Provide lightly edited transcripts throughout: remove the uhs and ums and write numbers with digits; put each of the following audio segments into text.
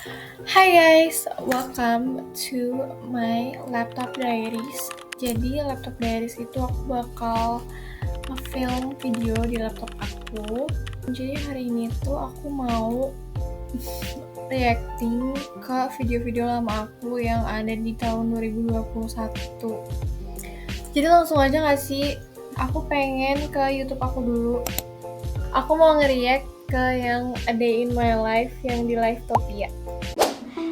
Hi guys, welcome to my laptop diaries. Jadi laptop diaries itu aku bakal nge-film video di laptop aku. Jadi hari ini tuh aku mau reacting ke video-video lama aku yang ada di tahun 2021. Jadi langsung aja gak sih? Aku pengen ke YouTube aku dulu. Aku mau nge-react ke yang A Day in My Life yang di Livetopia.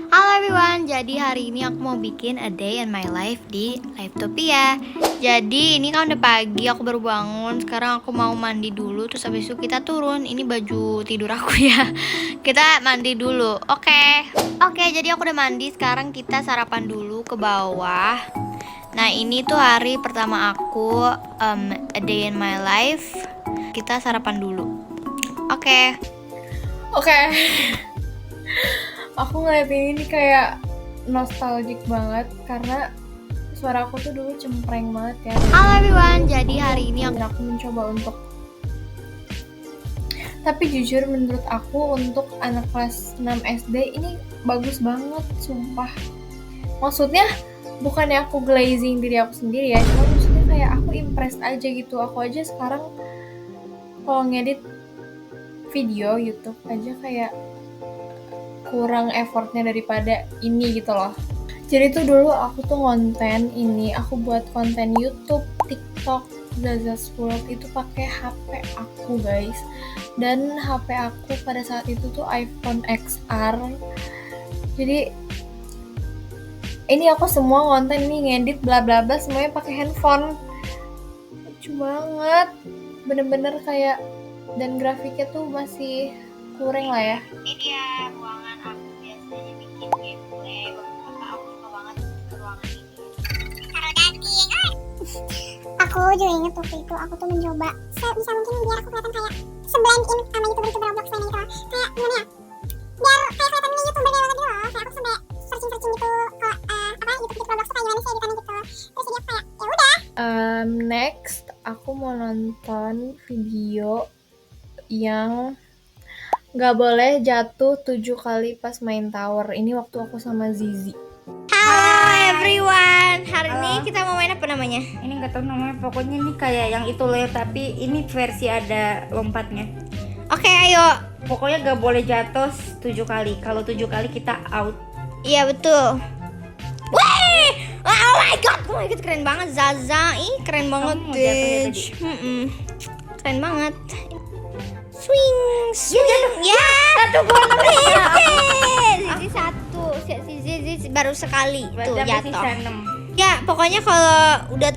Halo everyone, jadi hari ini aku mau bikin A Day in My Life di Livetopia. Jadi ini kan udah pagi, aku baru bangun. Sekarang aku mau mandi dulu, terus habis itu kita turun. Ini baju tidur aku ya. Kita mandi dulu, oke, jadi aku udah mandi. Sekarang kita sarapan dulu ke bawah. Nah ini tuh hari pertama aku A Day in My Life. Kita sarapan dulu. Oke. Aku ngeliat ini kayak nostalgic banget karena suara aku tuh dulu cempreng banget ya. Halo everyone, jadi hari ini aku mencoba untuk, tapi jujur menurut aku untuk anak kelas 6 SD ini bagus banget, sumpah. Maksudnya bukannya aku glazing diri aku sendiri ya, cuma maksudnya kayak aku impressed aja gitu. Aku aja sekarang kalau ngedit video YouTube aja kayak kurang effortnya daripada ini gitu loh. Jadi tuh dulu aku tuh konten ini, aku buat konten YouTube, TikTok, Zaza's World itu pakai HP aku guys. Dan HP aku pada saat itu tuh iPhone XR. Jadi ini aku semua konten ini ngedit bla bla bla semuanya pakai handphone. Lucu banget. Bener-bener kayak, dan grafiknya tuh masih kurang lah ya. Ini dia ruangan aku biasanya bikin gameplay. Beberapa aku suka banget ke ruangan ini. Taruh daging. Aku juga inget waktu itu aku tuh mencoba sebisa mungkin biar aku kelihatan kayak seblend in sama youtuber Roblox lainnya gitu loh. Kayak gimana ya? Biar kayak kelihatannya youtuber banget gitu loh. Kayak aku sampai searching gitu kalau YouTube Roblox tuh kayak gimana sih editannya gitu. Terus jadi aku kayak ya udah. Next aku mau nonton video yang gak boleh jatuh 7 kali pas main tower. Ini waktu aku sama Zizi. Halo everyone, hari ini kita mau main apa namanya? Ini nggak tahu namanya, pokoknya ini kayak yang itu loh, tapi ini versi ada lompatnya. Oke, ayo. Pokoknya gak boleh jatuh 7 kali. Kalau 7 kali kita out. Iya betul. Wih, oh my god, keren banget Zaza. Ih, keren banget Kamu mau jatuh ya deh. Keren banget. Swing, ya. Satu bola. Zizi satu, si Zizi baru sekali tuh Berarti jatuh. sisa 6. Ya, pokoknya kalau udah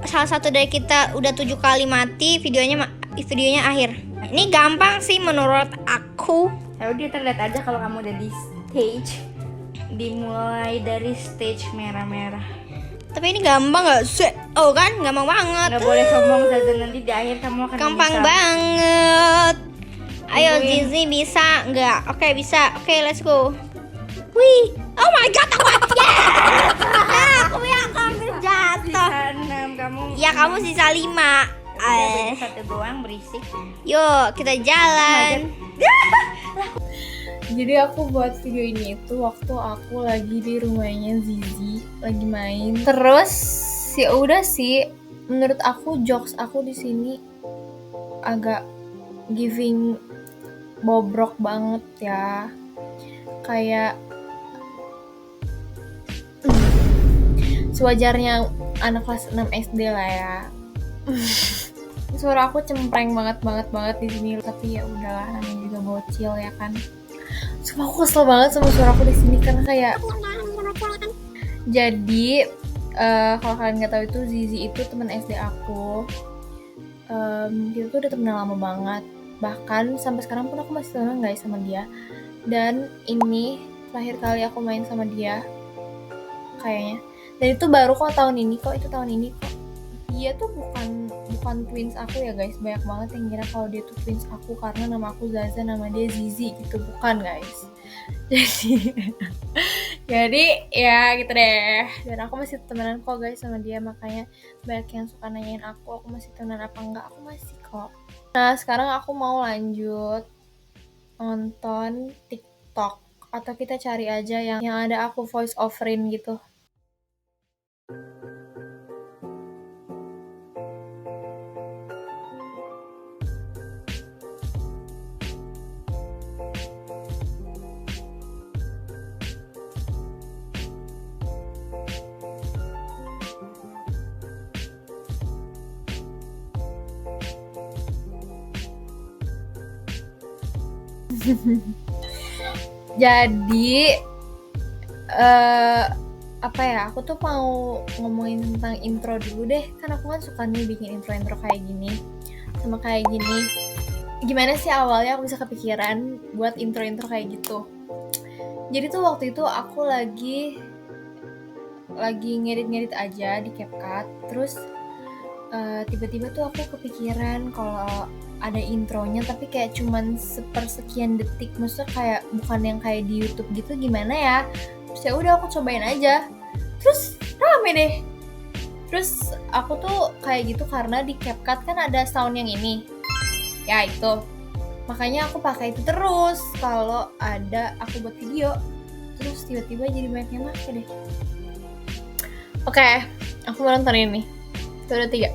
salah satu dari kita udah 7 kali mati, videonya akhir. Ini gampang sih menurut aku. Ya udah, kita lihat aja kalau kamu udah di stage. Dimulai dari stage merah-merah. Tapi ini gampang gak sih? Oh kan, gampang banget. Nggak boleh sombong saja, nanti di akhir kamu akan Gampang bisa. banget. Ayo Tungguin. Zizi, bisa nggak? Oke, bisa. Oke, let's go. Wih, oh my god, aku aku yang hampir jatuh. Sisa 6 kamu. Ya kamu sisa 5. Udah satu doang, berisik. Yuk kita jalan. Jadi aku buat video ini itu waktu aku lagi di rumahnya Zizi, lagi main. Terus ya udah sih, menurut aku jokes aku di sini agak giving bobrok banget ya. Kayak sewajarnya anak kelas 6 SD lah ya. Suara aku cempreng banget di sini, tapi ya udahlah, namanya juga bocil ya kan. Sumpah aku kesel banget sama suara aku di sini karena kayak, Ya udah namanya juga bocil ya kan. jadi kalau kalian nggak tahu itu Zizi itu teman SD aku. Kita tuh udah temenan lama banget, bahkan sampai sekarang pun aku masih temenan guys sama dia. Dan ini terakhir kali aku main sama dia kayaknya, dan itu baru kok tahun ini kok. Dia tuh bukan twins aku ya guys. Banyak banget yang kira kalau dia tuh twins aku karena nama aku Zaza, nama dia Zizi gitu. Bukan guys. Jadi ya gitu deh. Dan aku masih temenan kok guys sama dia, makanya banyak yang suka nanyain aku masih temenan apa enggak. Aku masih kok. Nah sekarang aku mau lanjut nonton TikTok. atau kita cari aja yang ada aku voice overin gitu. Jadi apa ya, aku tuh mau ngomongin tentang intro dulu deh. Kan aku kan suka nih bikin intro-intro kayak gini sama kayak gini. Gimana sih awalnya aku bisa kepikiran buat intro-intro kayak gitu? Jadi tuh waktu itu aku lagi ngedit-ngedit aja di CapCut, terus tiba-tiba tuh aku kepikiran kalau ada intronya tapi kayak cuman sepersekian detik, maksudnya kayak bukan yang kayak di YouTube gitu, gimana ya? Terus ya udah aku cobain aja, terus rame deh. Terus aku tuh kayak gitu karena di CapCut kan ada sound yang ini, ya itu. Makanya aku pakai itu terus kalau ada aku buat video. Terus tiba-tiba jadi banyak yang make deh. Oke, aku mau nonton ini. Itu ada 3.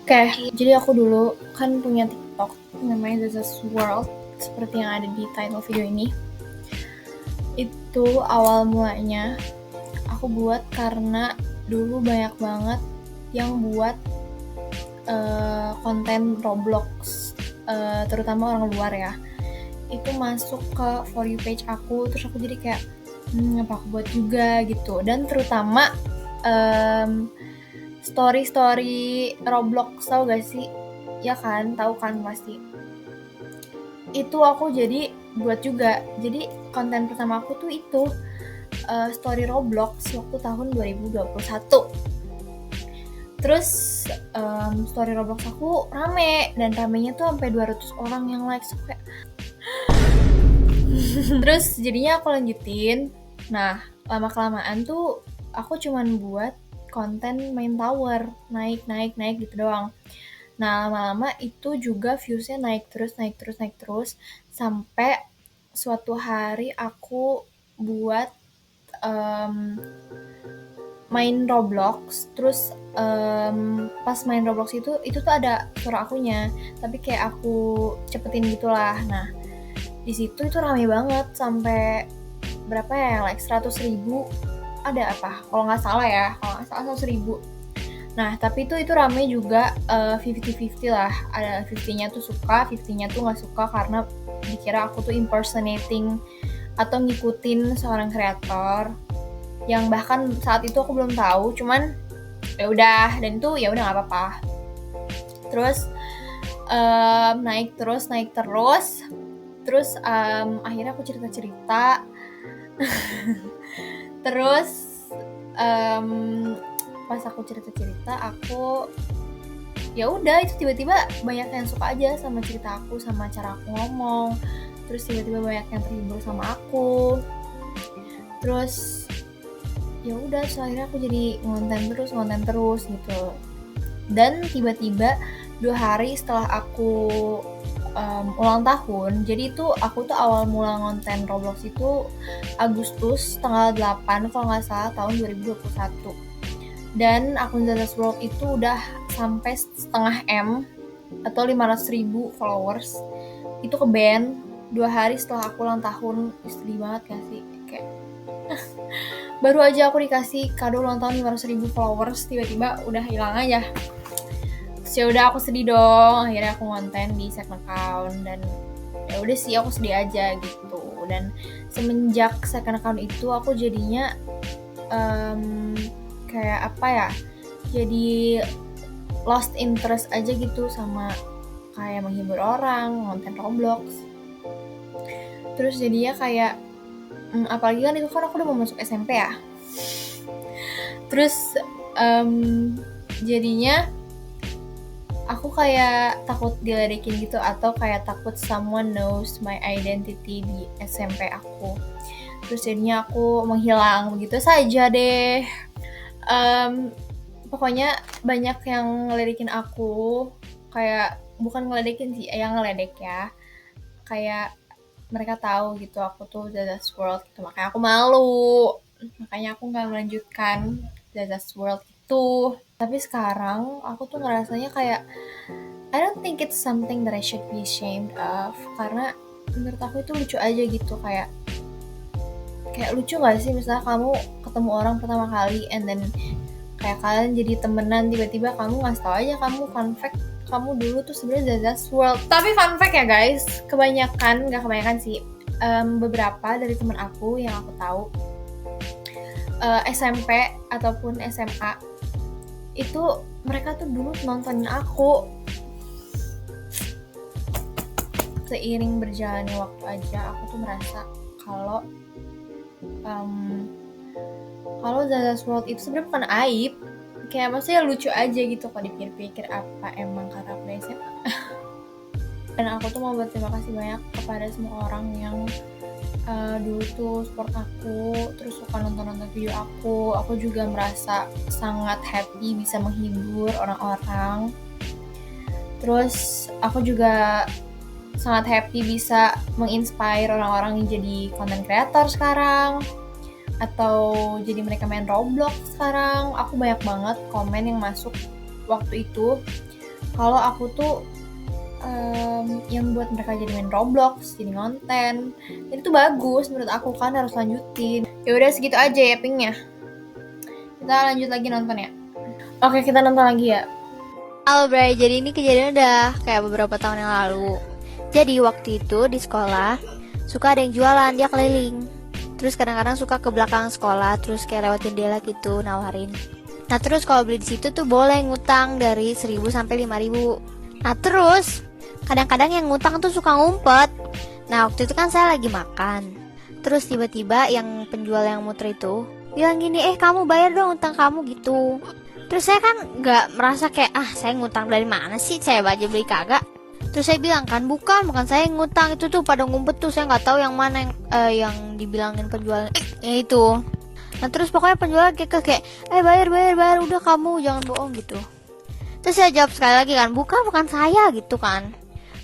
Oke, jadi aku dulu kan punya TikTok namanya Zaza's World, seperti yang ada di title video ini. Itu awal mulanya aku buat karena dulu banyak banget yang buat konten Roblox, terutama orang luar ya. Itu masuk ke For You page aku, terus aku jadi kayak apa aku buat juga gitu. Dan terutama story Roblox, tau gak sih? Ya kan, tahu kan pasti. Itu aku jadi buat juga. Jadi konten pertama aku tuh itu story Roblox waktu tahun 2021. Terus story Roblox aku rame, dan ramenya tuh sampai 200 orang yang like. So, kayak terus jadinya aku lanjutin. Nah, lama-kelamaan tuh aku cuman buat konten main tower, naik gitu doang. Nah, lama-lama itu juga viewsnya naik terus, sampai suatu hari aku buat main Roblox. Terus pas main Roblox itu tuh ada suara akunya, tapi kayak aku cepetin gitulah. Nah, di situ itu rame banget sampai berapa ya, like 100.000 ada apa? Kalau nggak salah 100.000. Nah, tapi itu rame juga 50-50 lah. Ada 50-nya tuh suka, 50-nya tuh nggak suka karena dikira aku tuh impersonating atau ngikutin seorang kreator yang bahkan saat itu aku belum tahu. Cuman ya udah, dan itu ya udah nggak apa-apa. Terus naik terus. Terus akhirnya aku cerita. Terus pas aku cerita aku ya udah, itu tiba-tiba banyak yang suka aja sama cerita aku, sama cara aku ngomong. Terus tiba-tiba banyak yang terhibur sama aku. Terus ya udah, akhirnya aku jadi ngonten terus gitu. Dan tiba-tiba 2 hari setelah aku ulang tahun, jadi itu aku tuh awal mula ngonten Roblox itu Agustus tanggal 8 kalau nggak salah tahun 2021. Dan akun Zaza's World itu udah sampai 0,5 M atau 500.000 followers. Itu ke ban 2 hari setelah aku ulang tahun. Sedih banget gak sih? Kayak baru aja aku dikasih kado ulang tahun 500.000 followers, tiba-tiba udah hilang aja. Terus ya udah, aku sedih dong. Akhirnya aku ngonten di second account, dan ya udah sih, aku sedih aja gitu. Dan semenjak second account itu aku jadinya kayak apa ya, jadi lost interest aja gitu sama kayak menghibur orang, ngonten Roblox. Terus jadinya kayak apalagi kan itu kan aku udah mau masuk SMP ya. Terus jadinya aku kayak takut diledekin gitu, atau kayak takut someone knows my identity di SMP aku. Terus jadinya aku menghilang begitu saja deh. Pokoknya banyak yang ngeledekin aku kayak bukan ngeledekin sih, yang ngeledek ya, kayak mereka tahu gitu aku tuh Zaza's World gitu, makanya aku malu, makanya aku nggak melanjutkan Zaza's World itu. Tapi sekarang aku tuh ngerasanya kayak I don't think it's something that I should be ashamed of, karena menurut aku itu lucu aja gitu, kayak lucu gak sih misalnya kamu ketemu orang pertama kali and then kayak kalian jadi temenan, tiba-tiba kamu ngasih tau aja kamu fun fact kamu dulu tuh sebenarnya Zaza's World. Tapi fun fact ya guys, nggak kebanyakan sih, beberapa dari temen aku yang aku tahu SMP ataupun SMA itu mereka tuh dulu nontonin aku. Seiring berjalannya waktu aja aku tuh merasa kalau Zaza's World itu sebenarnya bukan aib, kayak maksudnya lucu aja gitu kalau dipikir-pikir, apa emang karena aku SMA. Dan aku tuh mau berterima kasih banyak kepada semua orang yang dulu tuh support aku, terus suka nonton video aku juga merasa sangat happy bisa menghibur orang-orang. Terus aku juga sangat happy bisa menginspire orang-orang yang jadi content creator sekarang, atau jadi mereka main Roblox sekarang. Aku banyak banget komen yang masuk waktu itu kalau aku tuh yang buat mereka jadi main Roblox, jadi konten. Jadi itu bagus menurut aku, kan harus lanjutin. Ya udah segitu aja ya Pinknya. Kita lanjut lagi nonton ya. Oke, kita nonton lagi ya. Halo Bray, jadi ini kejadian udah kayak beberapa tahun yang lalu. Jadi waktu itu di sekolah suka ada yang jualan, dia keliling. Terus kadang-kadang suka ke belakang sekolah, terus kayak lewatin dia gitu nawarin. Nah terus kalau beli di situ tuh boleh ngutang dari 1.000 sampai 5.000. Nah terus kadang-kadang yang ngutang tuh suka ngumpet. Nah waktu itu kan saya lagi makan. Terus tiba-tiba yang penjual yang muter itu bilang gini, kamu bayar dong utang kamu gitu. Terus saya kan nggak merasa kayak, saya ngutang dari mana sih, saya aja beli kagak. Terus saya bilang kan, bukan saya yang ngutang, itu tuh pada ngumpet tuh, saya nggak tahu yang mana yang dibilangin penjual itu. Nah terus pokoknya penjual kayak bayar, udah kamu jangan bohong gitu. Terus saya jawab sekali lagi kan, bukan saya gitu kan.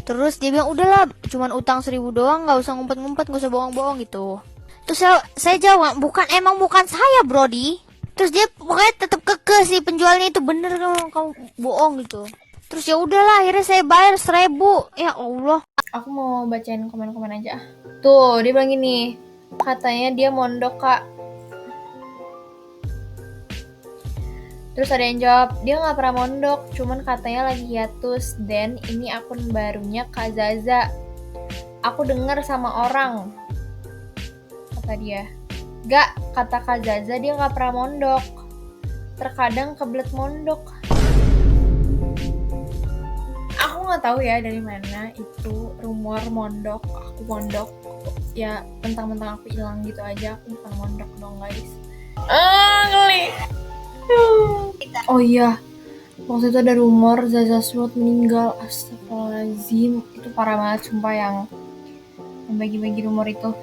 Terus dia bilang, udahlah cuman utang 1.000 doang, nggak usah ngumpet-ngumpet, nggak usah bohong-bohong gitu. Terus saya jawab, bukan saya Brody. Terus dia pokoknya tetap kekeh si penjualnya itu, bener kamu bohong gitu. Terus ya udahlah akhirnya saya bayar 1.000. Ya Allah. Aku mau bacain komen-komen aja. Tuh dia bilang gini, katanya dia mondok kak. Terus ada yang jawab, dia nggak pernah mondok, cuman katanya lagi hiatus. Dan ini akun barunya Kak Zaza. Aku dengar sama orang, kata dia. Gak, kata Kak Zaza, dia nggak pernah mondok. Terkadang kebelet mondok. Aku nggak tahu ya dari mana itu rumor mondok. Aku mondok, ya mentang-mentang aku hilang gitu aja. Aku bukan mondok dong guys. Geli. Oh iya, waktu itu ada rumor Zaza's World meninggal. Astagfirullahaladzim, itu parah banget sumpah yang bagi-bagi rumor itu.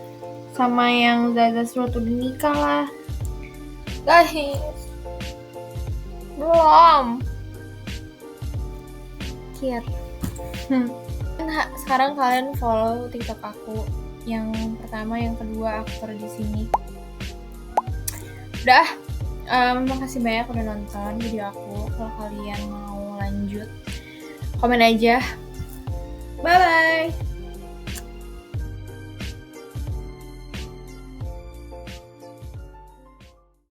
Sama yang Zaza's World udah nikah lah. Guys, belum. Kiat. Sekarang kalian follow TikTok aku. Yang pertama, yang kedua aku taruh di sini. Udah. Makasih banyak udah nonton video aku. Kalau kalian mau lanjut, komen aja. Bye bye.